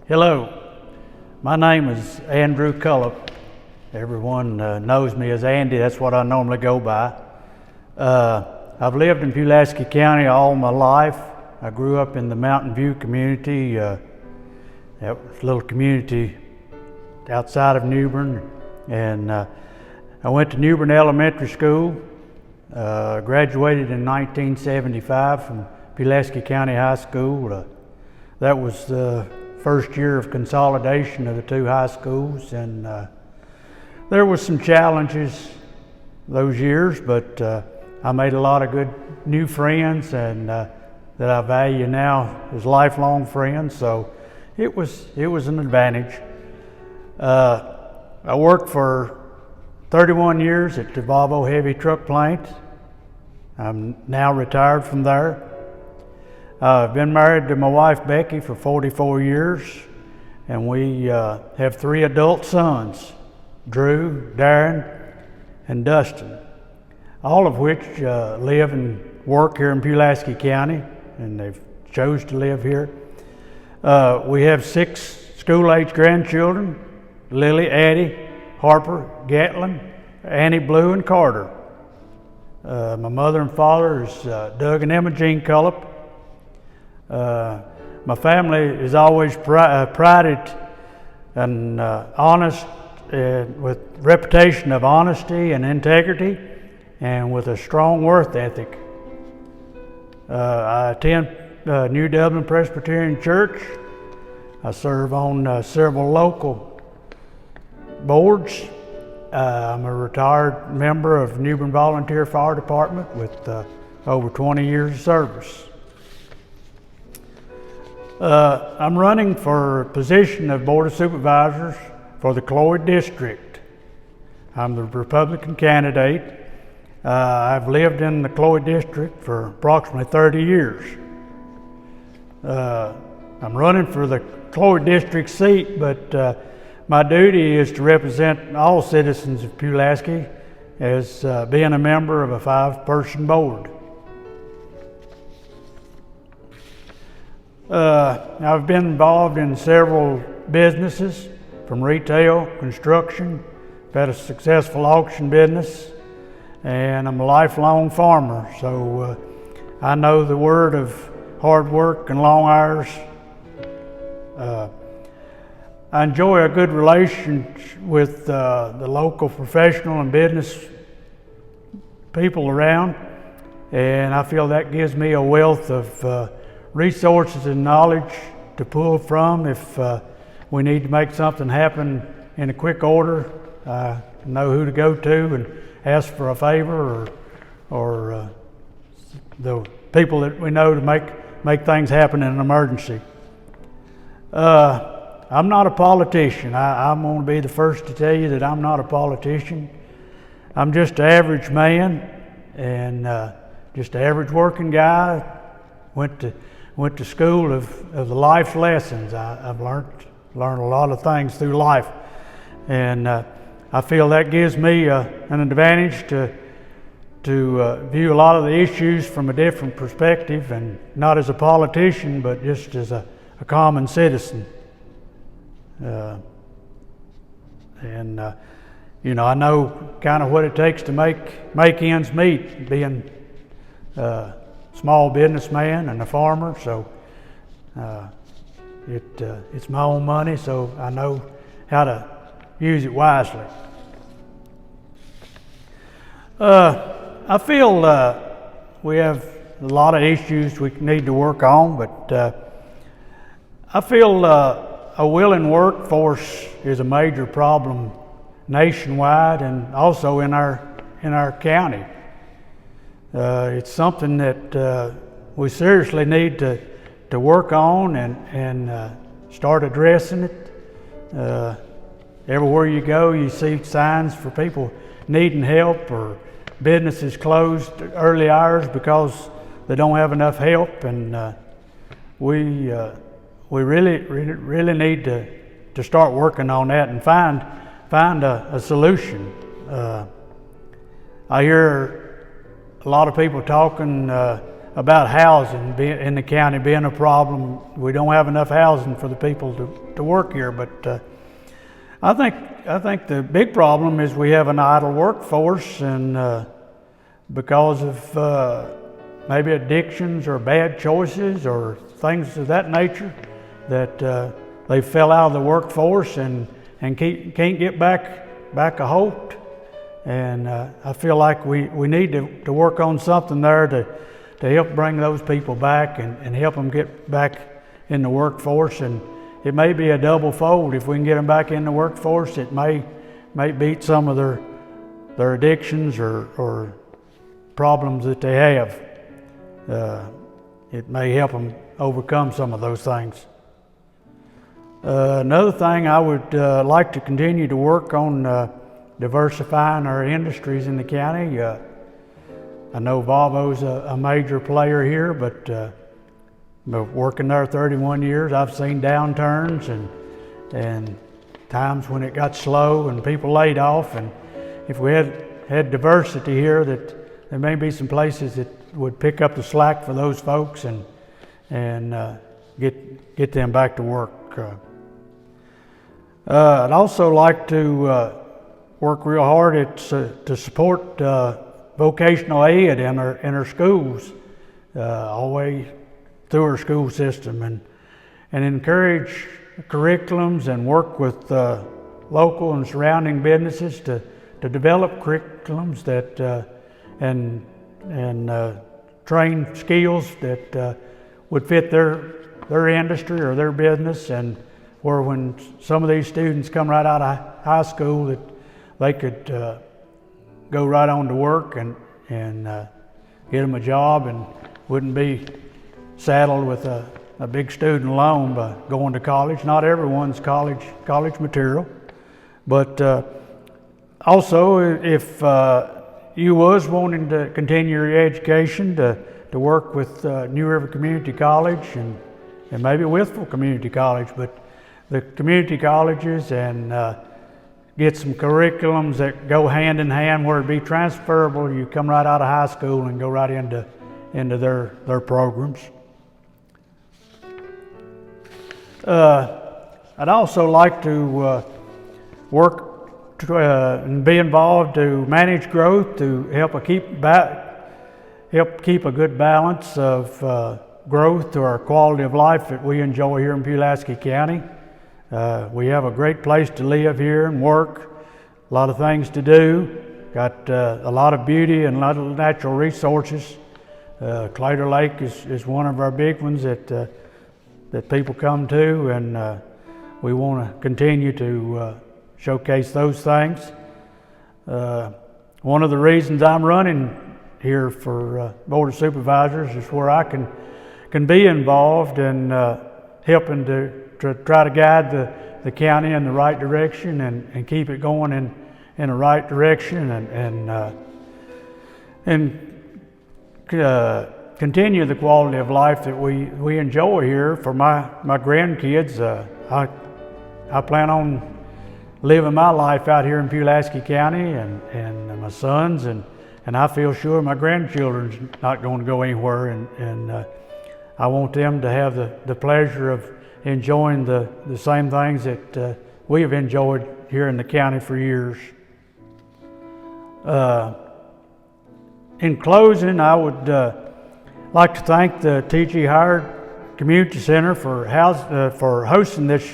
Hello, my name is Andrew Cullip. Everyone knows me as Andy, that's what I normally go by. I've lived in Pulaski County all my life. I grew up in the Mountain View community, that was a little community outside of New Bern, and I went to New Bern Elementary School, graduated in 1975 from Pulaski County High School. That was the first year of consolidation of the two high schools, and there was some challenges those years, but I made a lot of good new friends and that I value now as lifelong friends, so it was an advantage. I worked for 31 years at the Volvo heavy truck plant. I'm now retired from there. I've been married to my wife Becky for 44 years, and we have 3 adult sons, Drew, Darren, and Dustin, all of which live and work here in Pulaski County, and they've chose to live here. We have 6 school-age grandchildren: Lily, Addie, Harper, Gatlin, Annie, Blue, and Carter. My mother and father is Doug and Emma Jean Cullip. My family is always prided and honest, with reputation of honesty and integrity, and with a strong work ethic. I attend New Dublin Presbyterian Church. I serve on several local boards. I'm a retired member of New Bern Volunteer Fire Department with over 20 years of service. I'm running for a position of Board of Supervisors for the Clyd district. I'm the Republican candidate. I've lived in the Clyd district for approximately 30 years. I'm running for the Clyd district seat, but my duty is to represent all citizens of Pulaski as being a member of a 5-person board. I've been involved in several businesses, from retail, construction. I've had a successful auction business, and I'm a lifelong farmer, so I know the word of hard work and long hours. I enjoy a good relationship with the local professional and business people around, and I feel that gives me a wealth of resources and knowledge to pull from if we need to make something happen in a quick order. I know who to go to and ask for a favor, or the people that we know to make things happen in an emergency. I'm not a politician. I'm going to be the first to tell you that I'm not a politician. I'm just an average man, and just an average working guy. Went to school of the life's lessons. I've learned a lot of things through life, and I feel that gives me an advantage to view a lot of the issues from a different perspective, and not as a politician, but just as a common citizen. I know kind of what it takes to make ends meet, being small businessman and a farmer, so it's my own money, so I know how to use it wisely. I feel we have a lot of issues we need to work on, but I feel a willing workforce is a major problem nationwide and also in our county. It's something that we seriously need to work on and start addressing it. Everywhere you go, you see signs for people needing help, or businesses closed early hours because they don't have enough help, and we really need to start working on that and find a solution. I hear a lot of people talking about housing in the county being a problem. We don't have enough housing for the people to work here, but I think the big problem is we have an idle workforce, and because of maybe addictions or bad choices or things of that nature, that they fell out of the workforce and can't get back a hold. And I feel like we need to work on something there to help bring those people back and help them get back in the workforce. And it may be a double fold. If we can get them back in the workforce, it may beat some of their addictions or problems that they have. It may help them overcome some of those things. Another thing, I would like to continue to work on diversifying our industries in the county. I know Volvo's a major player here, but working there 31 years, I've seen downturns and times when it got slow and people laid off. And if we had diversity here, that there may be some places that would pick up the slack for those folks and get them back to work. I'd also like to work real hard to support vocational ed in our schools, all the way through our school system, and encourage curriculums and work with local and surrounding businesses to develop curriculums that and train skills that would fit their industry or their business, and where when some of these students come right out of high school, that they could go right on to work and get them a job and wouldn't be saddled with a big student loan by going to college. Not everyone's college material, but also if you was wanting to continue your education, to work with New River Community College and maybe Withville Community College, but the community colleges, and get some curriculums that go hand in hand where it be transferable. You come right out of high school and go right into their programs. I'd also like to work and be involved to manage growth, to help keep a good balance of growth to our quality of life that we enjoy here in Pulaski County. We have a great place to live here and work, a lot of things to do, got a lot of beauty and a lot of natural resources. Clyd Lake is one of our big ones that people come to, and we want to continue to showcase those things. One of the reasons I'm running here for Board of Supervisors is where I can be involved in helping to try to guide the county in the right direction and keep it going in the right direction and continue the quality of life that we enjoy here. For my grandkids, I plan on living my life out here in Pulaski County and my sons, and I feel sure my grandchildren's not going to go anywhere, and I want them to have the pleasure of enjoying the same things that we have enjoyed here in the county for years. In closing, I would like to thank the T.G. Howard Community Center for hosting this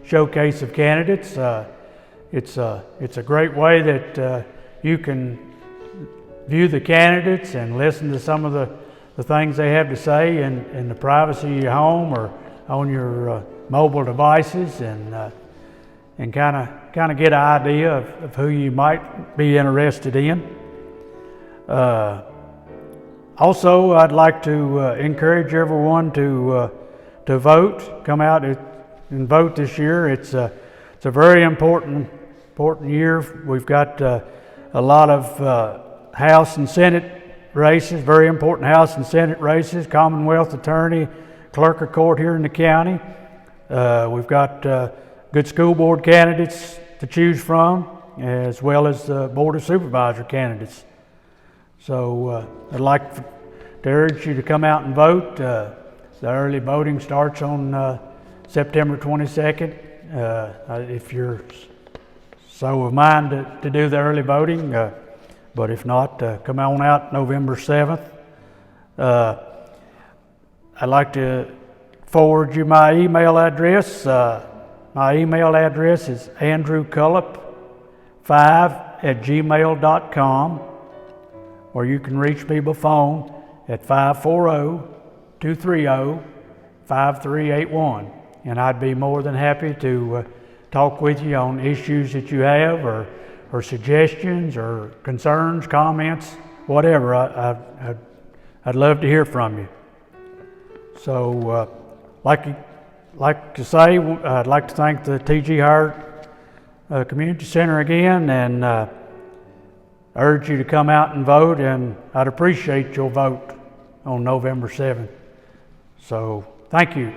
showcase of candidates. It's a great way that you can view the candidates and listen to some of the things they have to say in the privacy of your home or on your mobile devices, and kind of get an idea of who you might be interested in. Also, I'd like to encourage everyone to vote. Come out and vote this year. It's a very important year. We've got a lot of House and Senate races, very important House and Senate races, Commonwealth Attorney, Clerk of Court here in the county. We've got good school board candidates to choose from, as well as Board of Supervisor candidates. So I'd like to urge you to come out and vote. The early voting starts on September 22nd. If you're so of mind to do the early voting, but if not, come on out November 7th. I'd like to forward you my email address. My email address is andrewcullip5@gmail.com, or you can reach me by phone at 540-230-5381, and I'd be more than happy to talk with you on issues that you have, or suggestions, or concerns, comments, whatever. I'd love to hear from you. So, like to say, I'd like to thank the T.G. Hart Community Center again, and urge you to come out and vote, and I'd appreciate your vote on November 7th. So, thank you.